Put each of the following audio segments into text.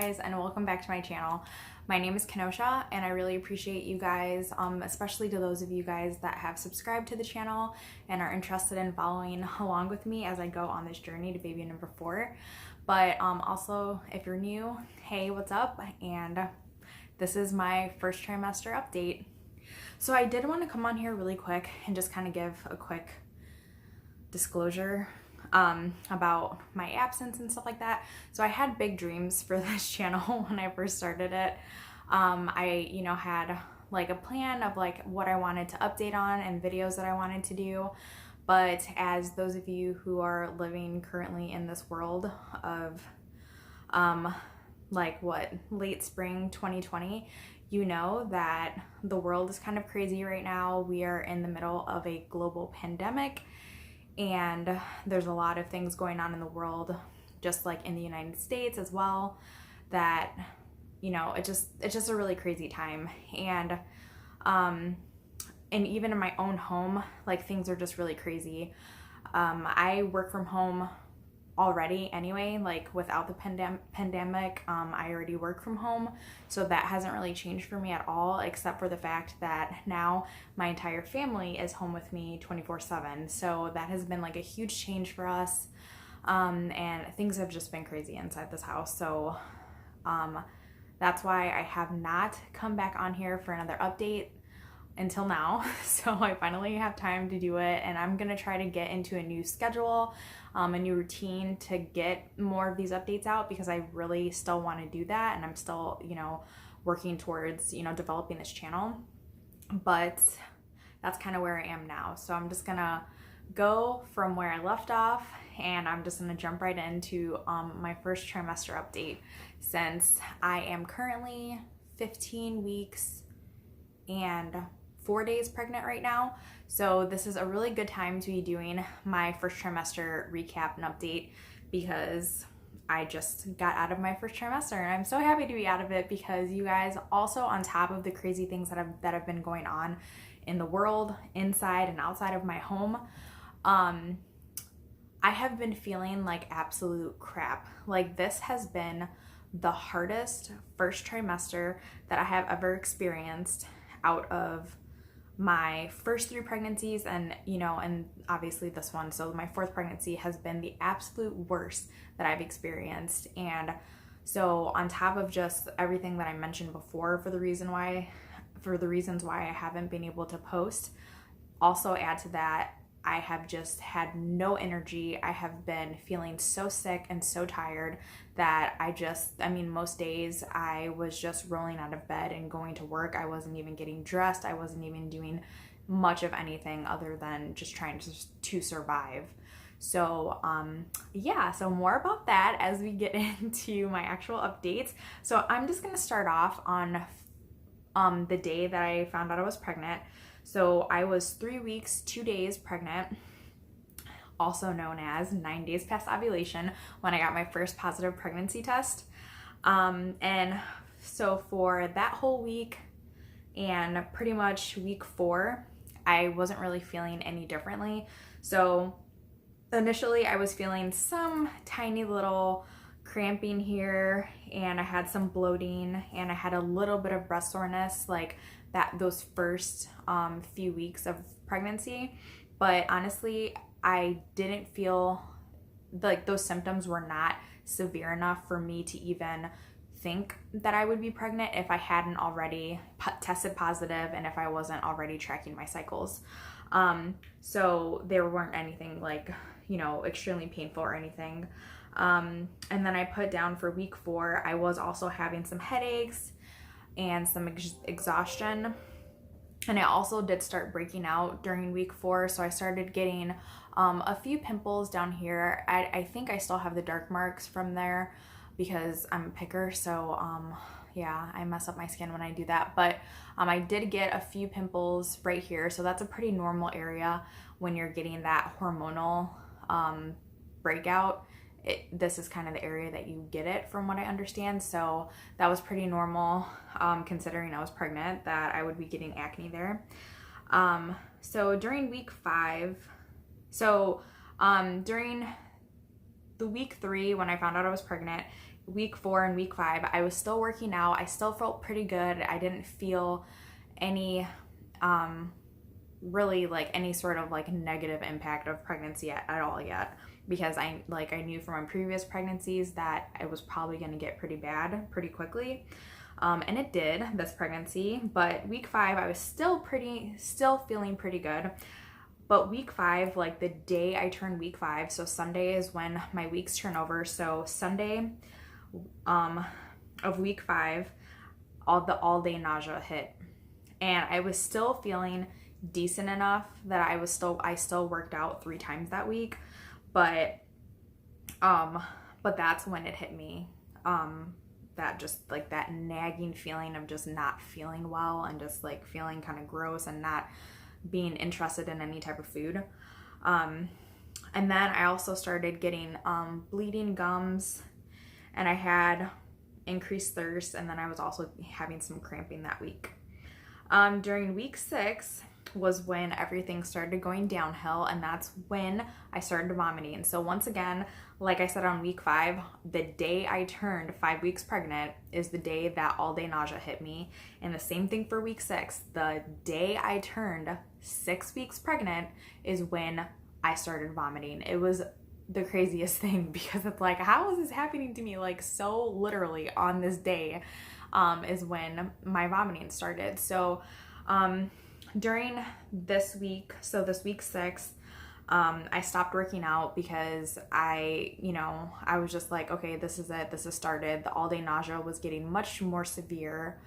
guys, and welcome back to my channel. My name is Kenosha, and I really appreciate you guys, especially to those of you guys that have subscribed to the channel and are interested in following along with me as I go on this journey to baby number 4. But also, if you're new, hey, what's up? And this is my first trimester update. So I did want to come on here really quick and just kind of give a quick disclosure about my absence and stuff like that. So I had big dreams for this channel when I first started it. I, had like a plan of like what I wanted to update on and videos that I wanted to do. But as those of you who are living currently in this world of late spring 2020, you know that the world is kind of crazy right now. We are in the middle of a global pandemic, and there's a lot of things going on in the world, just like in the United States as well, that, it's just a really crazy time. And even in my own home, like, things are just really crazy. I work from home already anyway, like without the pandemic, I already work from home, so that hasn't really changed for me at all, except for the fact that now my entire family is home with me 24/7. So that has been like a huge change for us, and things have just been crazy inside this house. So that's why I have not come back on here for another update until now. So I finally have time to do it, and I'm gonna try to get into a new schedule, a new routine to get more of these updates out, because I really still want to do that, and I'm still working towards developing this channel. But that's kind of where I am now. So I'm just gonna go from where I left off, and I'm just gonna jump right into my first trimester update, since I am currently 15 weeks and 4 days pregnant right now. So this is a really good time to be doing my first trimester recap and update, because I just got out of my first trimester, and I'm so happy to be out of it, because you guys, also on top of the crazy things that have been going on in the world, inside and outside of my home, I have been feeling like absolute crap. Like, this has been the hardest first trimester that I have ever experienced out of my first 3 pregnancies, and and obviously this one. So my 4th pregnancy has been the absolute worst that I've experienced. And so on top of just everything that I mentioned before for the reasons why I haven't been able to post, also add to that, I have just had no energy. I have been feeling so sick and so tired that most days I was just rolling out of bed and going to work. I wasn't even getting dressed. I wasn't even doing much of anything other than just trying to survive. So so more about that as we get into my actual updates. So I'm just gonna start off on the day that I found out I was pregnant. So I was 3 weeks, 2 days pregnant, also known as 9 days past ovulation, when I got my first positive pregnancy test. And so for that whole week and pretty much week 4, I wasn't really feeling any differently. So initially I was feeling some tiny little cramping here, and I had some bloating, and I had a little bit of breast soreness, like that those first few weeks of pregnancy. But honestly, I didn't feel like those symptoms were not severe enough for me to even think that I would be pregnant if I hadn't already tested positive, and if I wasn't already tracking my cycles. So there weren't anything like extremely painful or anything. And then I put down for week 4, I was also having some headaches and some exhaustion, and I also did start breaking out during week 4. So I started getting a few pimples down here. I think I still have the dark marks from there, because I'm a picker, so I mess up my skin when I do that. But I did get a few pimples right here, so that's a pretty normal area when you're getting that hormonal breakout. This is kind of the area that you get it, from what I understand. So that was pretty normal, considering I was pregnant, that I would be getting acne there. So during week 5, during the week 3, when I found out I was pregnant, week 4 and week 5, I was still working out. I still felt pretty good. I didn't feel any really like any sort of like negative impact of pregnancy at all yet, because I knew from my previous pregnancies that it was probably going to get pretty bad pretty quickly. And it did this pregnancy, but week 5 I was still feeling pretty good. But week 5, like the day I turned week 5, so Sunday is when my weeks turn over. So Sunday of week 5, all day nausea hit, and I was still feeling decent enough that I still worked out 3 times that week, but that's when it hit me. That just like that nagging feeling of just not feeling well and just like feeling kind of gross and not being interested in any type of food. And then I also started getting bleeding gums, and I had increased thirst, and then I was also having some cramping that week. During week 6 was when everything started going downhill, and that's when I started vomiting. So once again, like I said on week 5, the day I turned 5 weeks pregnant is the day that all day nausea hit me. And the same thing for week 6. The day I turned 6 weeks pregnant is when I started vomiting. It was the craziest thing, because it's like, how is this happening to me? Like, so literally on this day is when my vomiting started. So during this week, so this week 6, I stopped working out because I was just like, okay, this is it. This has started. The all day nausea was getting much more severe.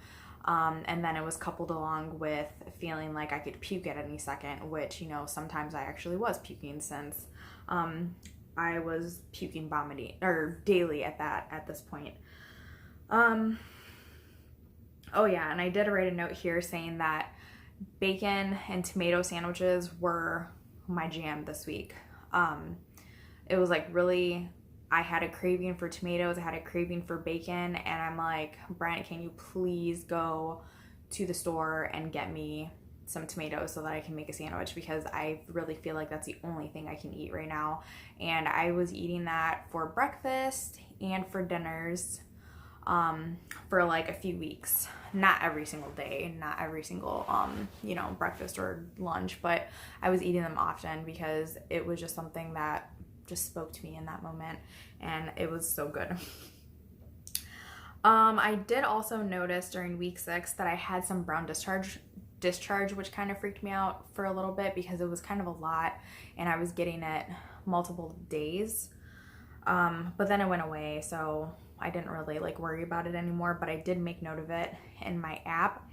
And then it was coupled along with feeling like I could puke at any second, which, sometimes I actually was puking, since I was puking, vomiting, or daily at this point. Oh yeah, and I did write a note here saying that bacon and tomato sandwiches were my jam this week. It was like really, I had a craving for tomatoes, I had a craving for bacon, and I'm like, Brent, can you please go to the store and get me some tomatoes so that I can make a sandwich, because I really feel like that's the only thing I can eat right now. And I was eating that for breakfast and for dinners for like a few weeks. Not every single day, not every single breakfast or lunch, but I was eating them often because it was just something that just spoke to me in that moment, and it was so good. I did also notice during week 6 that I had some brown discharge, which kind of freaked me out for a little bit, because it was kind of a lot and I was getting it multiple days. But then it went away, so I didn't really worry about it anymore, but I did make note of it in my app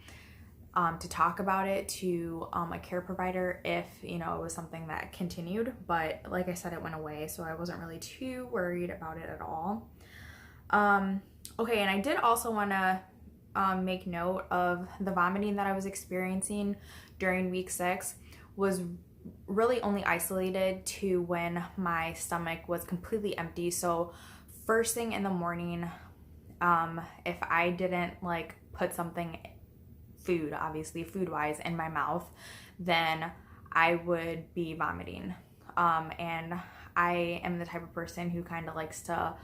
to talk about it to a care provider if it was something that continued. But like I said, it went away, so I wasn't really too worried about it at all. Okay, and I did also want to make note of the vomiting that I was experiencing during week 6 was really only isolated to when my stomach was completely empty. So first thing in the morning, if I didn't put something food-wise in my mouth, then I would be vomiting. And I am the type of person who kind of likes to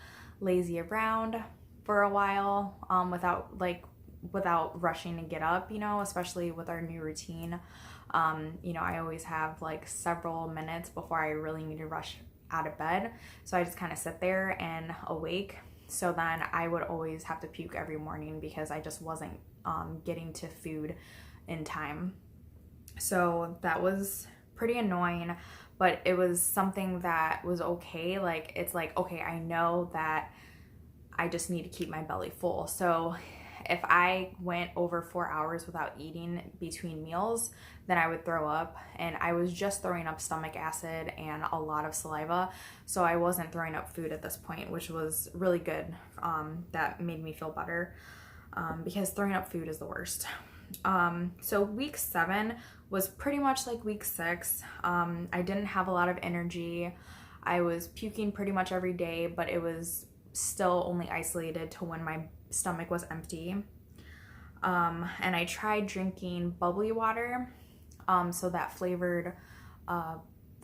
lazy around for a while without rushing to get up, especially with our new routine. I always have several minutes before I really need to rush out of bed. So I just kind of sit there and awake. So then I would always have to puke every morning because I just wasn't getting to food in time. So that was pretty annoying, but it was something that was okay. Okay, I know that I just need to keep my belly full. So if I went over 4 hours without eating between meals, then I would throw up, and I was just throwing up stomach acid and a lot of saliva, so I wasn't throwing up food at this point, which was really good. That made me feel better because throwing up food is the worst. So week 7 was pretty much like week 6. I didn't have a lot of energy. I was puking pretty much every day, but it was still only isolated to when my stomach was empty. And I tried drinking bubbly water, so that flavored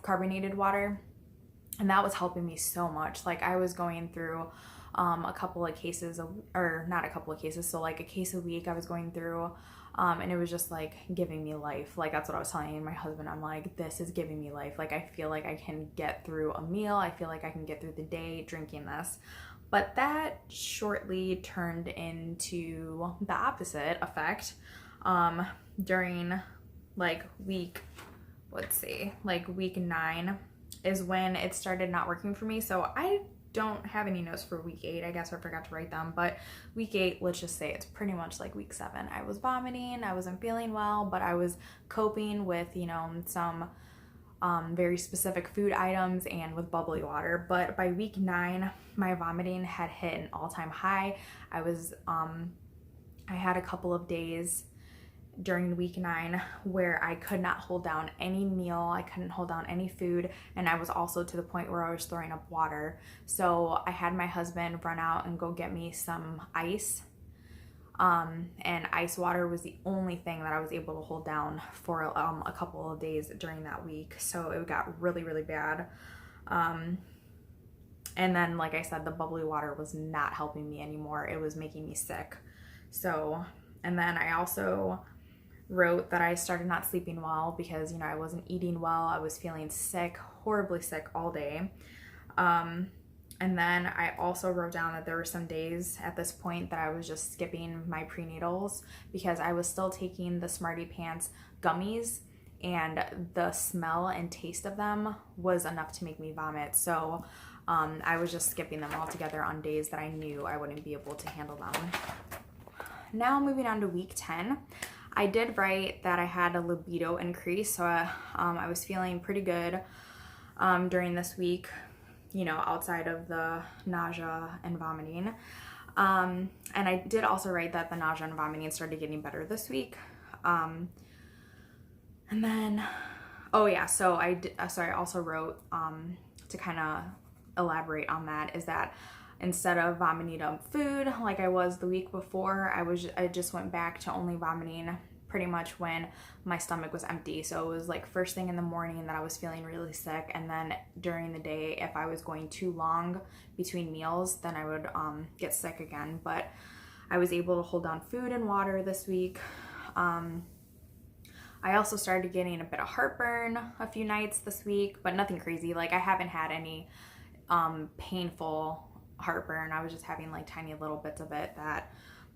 carbonated water, and that was helping me so much. I was going through a couple of cases or not a couple of cases, so like a case a week I was going through. And it was just like giving me life. Like that's what I was telling my husband. I'm like, this is giving me life. Like I feel like I can get through a meal. I feel like I can get through the day drinking this. But that shortly turned into the opposite effect during like week 9 is when it started not working for me. So I don't have any notes for week 8. I guess I forgot to write them, but week 8, let's just say it's pretty much like week 7. I was vomiting, I wasn't feeling well, but I was coping with, some very specific food items and with bubbly water. But by week 9, my vomiting had hit an all-time high. I had a couple of days during week 9 where I could not hold down any meal, I couldn't hold down any food, and I was also to the point where I was throwing up water. So I had my husband run out and go get me some ice, and ice water was the only thing that I was able to hold down for a couple of days during that week. So it got really, really bad. And then, like I said, the bubbly water was not helping me anymore. It was making me sick. So, and then I also wrote that I started not sleeping well because, I wasn't eating well. I was feeling sick, horribly sick all day. And then I also wrote down that there were some days at this point that I was just skipping my prenatals because I was still taking the Smarty Pants gummies, and the smell and taste of them was enough to make me vomit. So I was just skipping them altogether on days that I knew I wouldn't be able to handle them. Now moving on to week 10. I did write that I had a libido increase, so I was feeling pretty good during this week, outside of the nausea and vomiting. And I did also write that the nausea and vomiting started getting better this week. And then, so I also wrote to kind of elaborate on that, is that instead of vomiting up food like I was the week before, I just went back to only vomiting pretty much when my stomach was empty. So it was like first thing in the morning that I was feeling really sick, and then during the day, if I was going too long between meals, then I would get sick again. But I was able to hold down food and water this week. I also started getting a bit of heartburn a few nights this week, but nothing crazy. Like I haven't had any painful heartburn. I was just having like tiny little bits of it that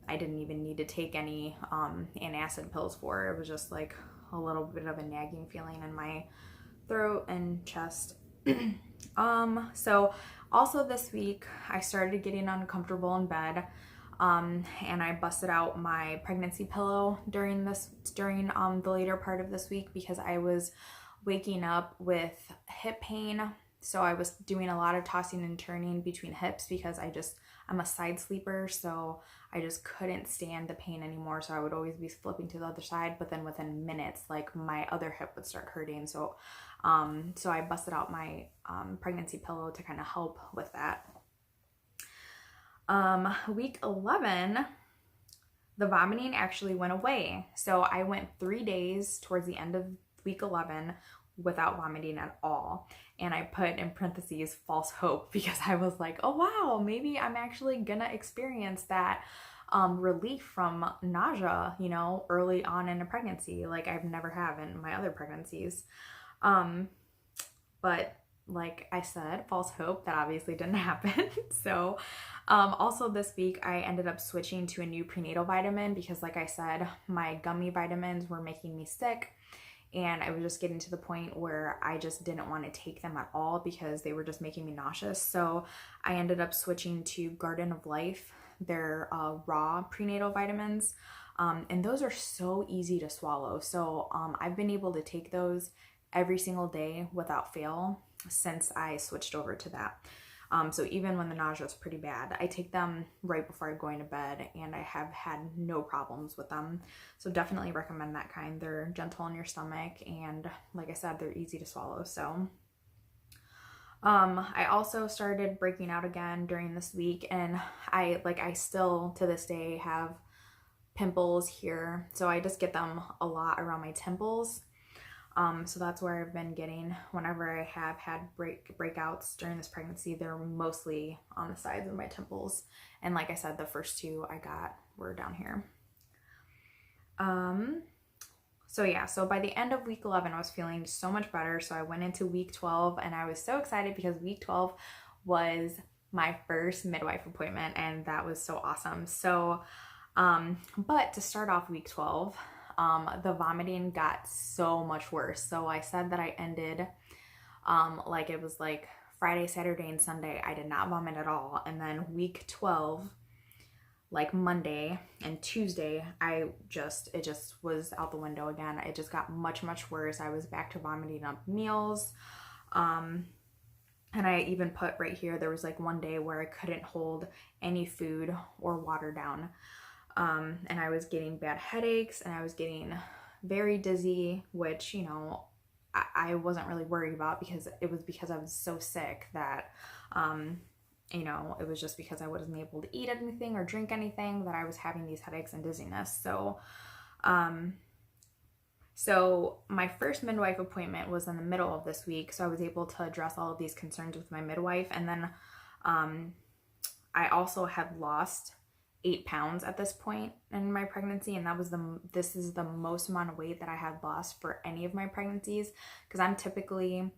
I didn't even need to take any antacid pills for. It was just like a little bit of a nagging feeling in my throat and chest. So also this week I started getting uncomfortable in bed, and I busted out my pregnancy pillow during the later part of this week because I was waking up with hip pain. So I was doing a lot of tossing and turning between hips because I'm a side sleeper, so I just couldn't stand the pain anymore. So I would always be flipping to the other side, but then within minutes, like my other hip would start hurting. So I busted out my pregnancy pillow to kind of help with that. Week 11, the vomiting actually went away. So I went 3 days towards the end of week 11 without vomiting at all. And I put in parentheses false hope because I was like, oh wow, maybe I'm actually gonna experience that relief from nausea, early on in a pregnancy, like I've never have in my other pregnancies. But like I said, false hope, that obviously didn't happen. So also this week I ended up switching to a new prenatal vitamin because like I said, my gummy vitamins were making me sick. And I was just getting to the point where I just didn't want to take them at all because they were just making me nauseous. So I ended up switching to Garden of Life, their raw prenatal vitamins. And those are so easy to swallow. So I've been able to take those every single day without fail since I switched over to that. So even when the nausea is pretty bad, I take them right before I'm going to bed, and I have had no problems with them. So definitely recommend that kind. They're gentle on your stomach, and like I said, they're easy to swallow. So I also started breaking out again during this week, and I still to this day have pimples here. So I just get them a lot around my temples. So that's where I've been getting, whenever I have had breakouts during this pregnancy, they're mostly on the sides of my temples. And like I said, the first two I got were down here. So yeah, so by the end of week 11, I was feeling so much better. So I went into week 12 and I was so excited because week 12 was my first midwife appointment and that was so awesome. So, but to start off week 12, the vomiting got so much worse. So I said that I ended, like it was like Friday, Saturday, and Sunday, I did not vomit at all. And then week 12, like Monday and Tuesday, it just was out the window again. It just got much, much worse. I was back to vomiting up meals. And I even put right here, there was like one day where I couldn't hold any food or water down. And I was getting bad headaches and I was getting very dizzy, which, you know, I wasn't really worried about because it was because I was so sick that, you know, it was just because I wasn't able to eat anything or drink anything that I was having these headaches and dizziness. So, so my first midwife appointment was in the middle of this week. So I was able to address all of these concerns with my midwife. And then, I also had lost 8 pounds at this point in my pregnancy. And this is the most amount of weight that I had lost for any of my pregnancies. Cause I'm typically,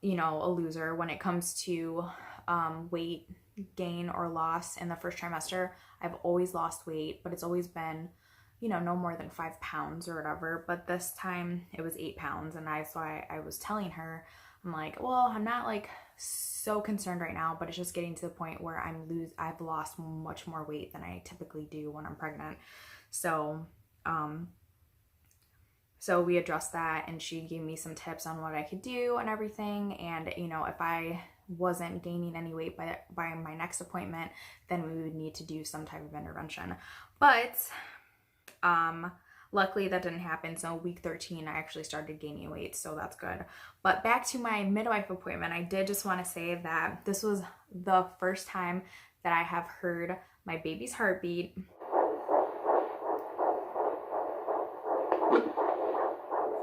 you know, a loser when it comes to, weight gain or loss in the first trimester. I've always lost weight, but it's always been, you know, no more than 5 pounds or whatever. But this time it was 8 pounds. And I was telling her, I'm like, well, I'm not like so concerned right now, but it's just getting to the point where I've lost much more weight than I typically do when I'm pregnant. So, so we addressed that and she gave me some tips on what I could do and everything. And, you know, if I wasn't gaining any weight by my next appointment, then we would need to do some type of intervention. But, luckily that didn't happen. So week 13, I actually started gaining weight. So that's good. But back to my midwife appointment, I did just want to say that this was the first time that I have heard my baby's heartbeat.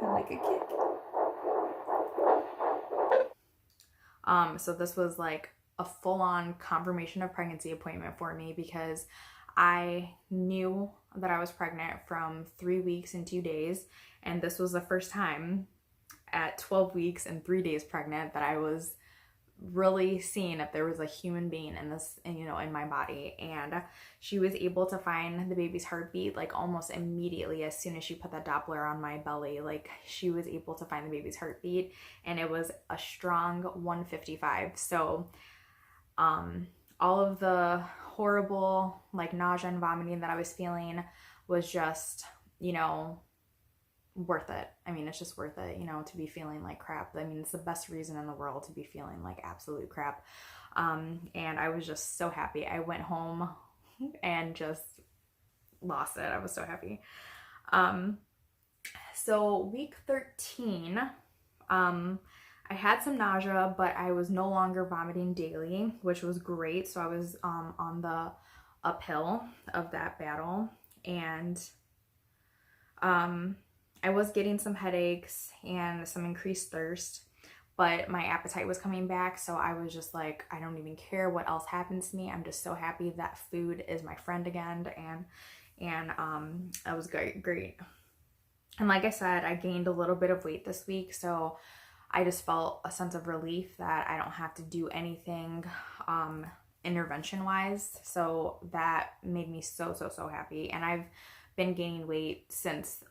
Like a kid. So this was like a full-on confirmation of pregnancy appointment for me because I knew that I was pregnant from 3 weeks and 2 days. And this was the first time at 12 weeks and 3 days pregnant that I was really seeing if there was a human being in this, you know, in my body. And she was able to find the baby's heartbeat like almost immediately as soon as she put that Doppler on my belly. Like she was able to find the baby's heartbeat and it was a strong 155. So all of the horrible like nausea and vomiting that I was feeling was just, you know, worth it. I mean, it's just worth it, you know, to be feeling like crap. I mean, it's the best reason in the world to be feeling like absolute crap. And I was just so happy. I went home and just lost it. I was so happy. So week 13, I had some nausea, but I was no longer vomiting daily, which was great. So I was on the uphill of that battle. And I was getting some headaches and some increased thirst, but my appetite was coming back. So I was just like, I don't even care what else happens to me. I'm just so happy that food is my friend again. And that was great. And like I said, I gained a little bit of weight this week. So I just felt a sense of relief that I don't have to do anything, intervention wise. So that made me so happy. And I've been gaining weight since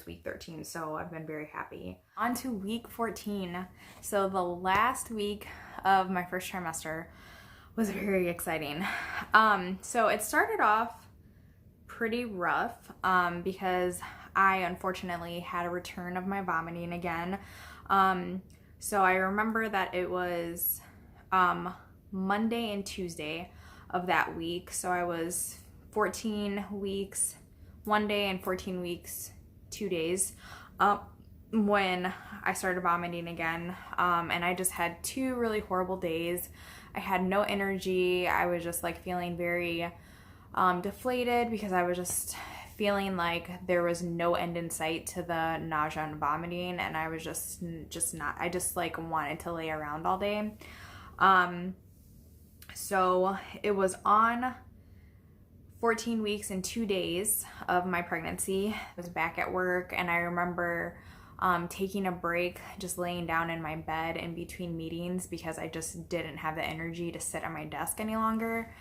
week 13, so I've been very happy. On to week 14. So the last week of my first trimester was very exciting. So it started off pretty rough because I unfortunately had a return of my vomiting again. So I remember that it was Monday and Tuesday of that week. So I was 14 weeks 1 day and 14 weeks 2 days when I started vomiting again. And I just had 2 really horrible days. I had no energy. I was just like feeling very deflated because I was just feeling like there was no end in sight to the nausea and vomiting, and I was just not, I just like wanted to lay around all day. So it was on 14 weeks and 2 days of my pregnancy. I was back at work, and I remember taking a break, just laying down in my bed in between meetings because I just didn't have the energy to sit at my desk any longer.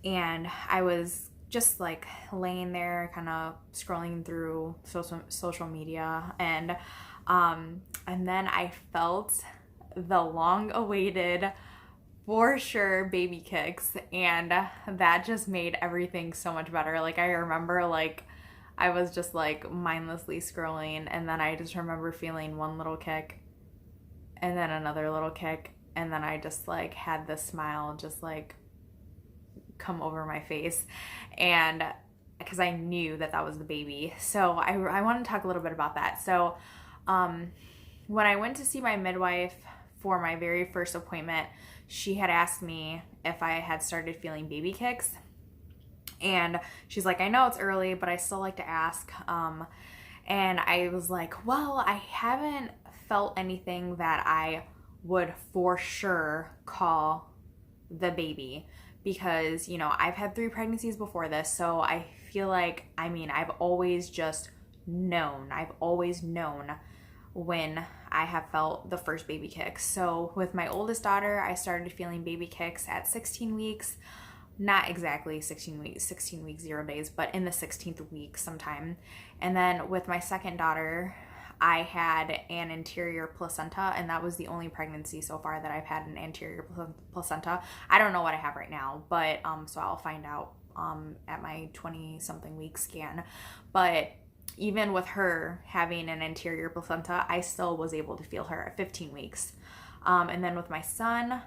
And I was just like laying there kind of scrolling through social media, and then I felt the long awaited, for sure, baby kicks, and that just made everything so much better. Like, I remember, like, I was just like mindlessly scrolling, and then I just remember feeling one little kick and then another little kick, and then I just like had this smile just like come over my face, and because I knew that that was the baby. So I want to talk a little bit about that. So when I went to see my midwife for my very first appointment, she had asked me if I had started feeling baby kicks, and she's like, I know it's early, but I still like to ask. And I was like, well, I haven't felt anything that I would for sure call the baby, because, you know, I've had 3 pregnancies before this, so I feel like, I mean, I've always known when I have felt the first baby kicks. So with my oldest daughter, I started feeling baby kicks at 16 weeks, not exactly 16 weeks, 0 days, but in the 16th week sometime. And then with my second daughter, I had an anterior placenta, and that was the only pregnancy so far that I've had an anterior placenta. I don't know what I have right now, but so I'll find out at my 20-something week scan. But even with her having an anterior placenta, I still was able to feel her at 15 weeks. And then with my son,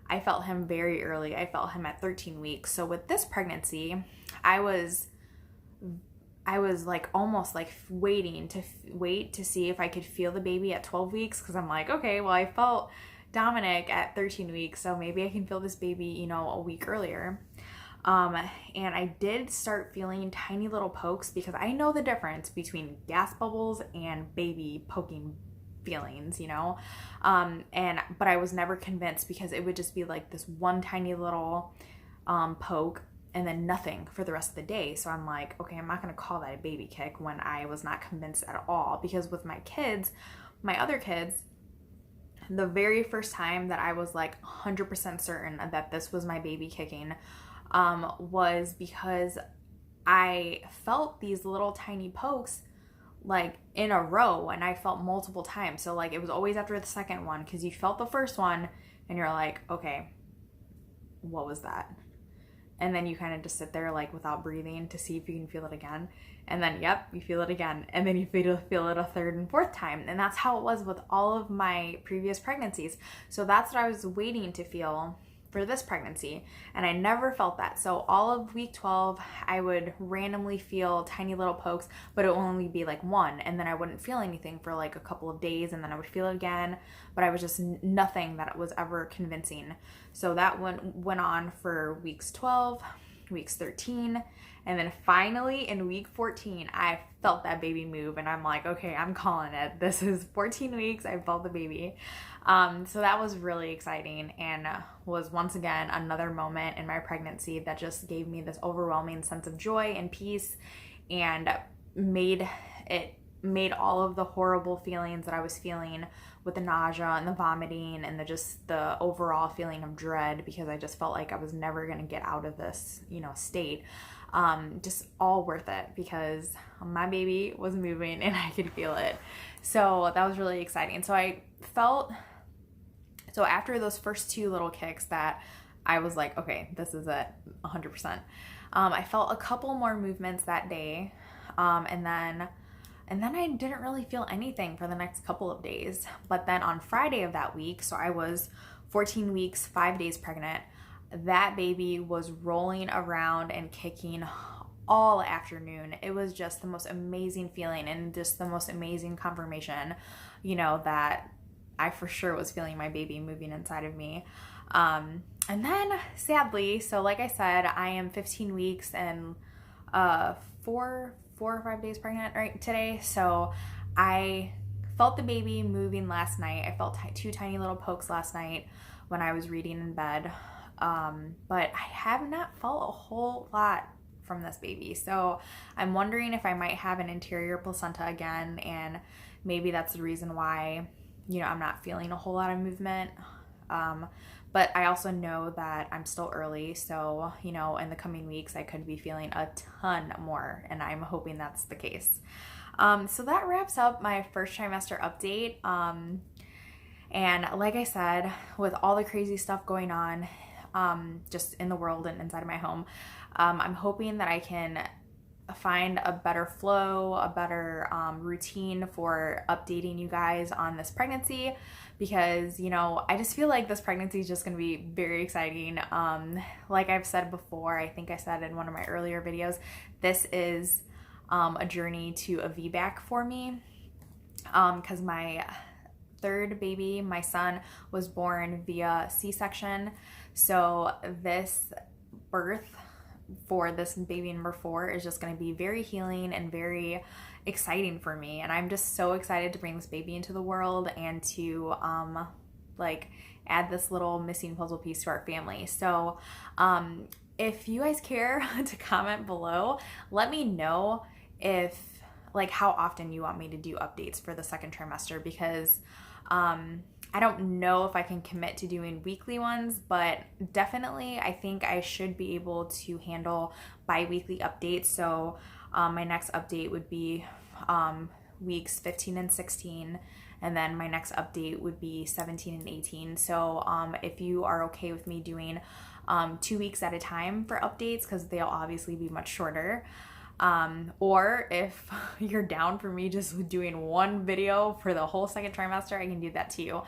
I felt him very early. I felt him at 13 weeks. So with this pregnancy, I was like almost like wait to see if I could feel the baby at 12 weeks, because I'm like, okay, well, I felt Dominic at 13 weeks, so maybe I can feel this baby, you know, a week earlier. And I did start feeling tiny little pokes, because I know the difference between gas bubbles and baby poking feelings, you know, but I was never convinced, because it would just be like this one tiny little poke and then nothing for the rest of the day. So I'm like, okay, I'm not going to call that a baby kick when I was not convinced at all. Because with my kids, my other kids, the very first time that I was like 100% certain that this was my baby kicking was because I felt these little tiny pokes like in a row, and I felt multiple times. So like it was always after the second one, because you felt the first one and you're like, okay, what was that? And then you kind of just sit there like without breathing to see if you can feel it again. And then, yep, you feel it again. And then you feel it a third and fourth time. And that's how it was with all of my previous pregnancies. So that's what I was waiting to feel for this pregnancy, and I never felt that. So all of week 12, I would randomly feel tiny little pokes, but it would only be like one, and then I wouldn't feel anything for like a couple of days, and then I would feel it again, but I was just nothing that was ever convincing. So that went on for weeks 12, weeks 13, and then finally in week 14, I felt that baby move, and I'm like, okay, I'm calling it. This is 14 weeks, I felt the baby. So that was really exciting, and was once again another moment in my pregnancy that just gave me this overwhelming sense of joy and peace, and made all of the horrible feelings that I was feeling with the nausea and the vomiting and the overall feeling of dread, because I just felt like I was never going to get out of this, you know, state. Just all worth it, because my baby was moving and I could feel it. So that was really exciting. So after those first 2 little kicks that I was like, okay, this is it, 100%. I felt a couple more movements that day. And then I didn't really feel anything for the next couple of days. But then on Friday of that week, so I was 14 weeks, 5 days pregnant, that baby was rolling around and kicking all afternoon. It was just the most amazing feeling, and just the most amazing confirmation, you know, that I for sure was feeling my baby moving inside of me. And then sadly, so like I said, I am 15 weeks and 4 4 or 5 days pregnant right today. So I felt the baby moving last night. I felt 2 tiny little pokes last night when I was reading in bed. But I have not felt a whole lot from this baby. So I'm wondering if I might have an interior placenta again, and maybe that's the reason why, you know, I'm not feeling a whole lot of movement. But I also know that I'm still early, so, you know, in the coming weeks I could be feeling a ton more, and I'm hoping that's the case. So that wraps up my first trimester update. And like I said, with all the crazy stuff going on, just in the world and inside of my home, I'm hoping that I can find a better flow, a better routine for updating you guys on this pregnancy, because, you know, I just feel like this pregnancy is just going to be very exciting. Like I've said before, I think I said in one of my earlier videos, this is a journey to a VBAC for me, because my third baby, my son, was born via C-section. So this birth for this baby number 4 is just going to be very healing and very exciting for me, and I'm just so excited to bring this baby into the world and to like add this little missing puzzle piece to our family. So if you guys care to comment below, let me know if, like, how often you want me to do updates for the second trimester, because I don't know if I can commit to doing weekly ones, but definitely I think I should be able to handle bi-weekly updates. So my next update would be weeks 15 and 16, and then my next update would be 17 and 18. So if you are okay with me doing 2 weeks at a time for updates, because they'll obviously be much shorter. Or if you're down for me just doing one video for the whole second trimester, I can do that too.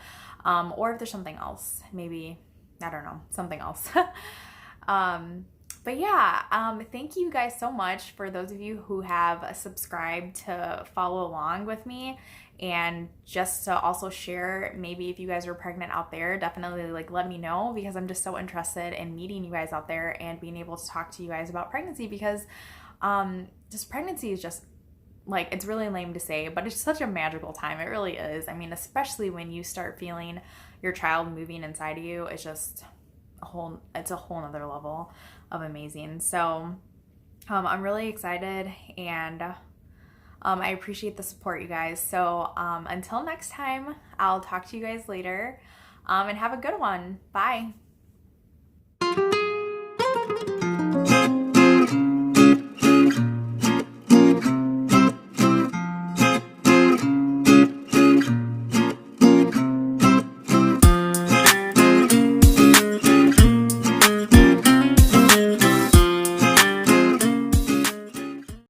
Or if there's something else, maybe, I don't know, something else. But yeah, thank you guys so much for those of you who have subscribed to follow along with me, and just to also share, maybe if you guys are pregnant out there, definitely like let me know, because I'm just so interested in meeting you guys out there and being able to talk to you guys about pregnancy, because just pregnancy is just, like, it's really lame to say, but it's such a magical time. It really is. I mean, especially when you start feeling your child moving inside of you, it's just it's a whole nother level of amazing. So I'm really excited, and I appreciate the support, you guys. So until next time, I'll talk to you guys later, and have a good one. Bye.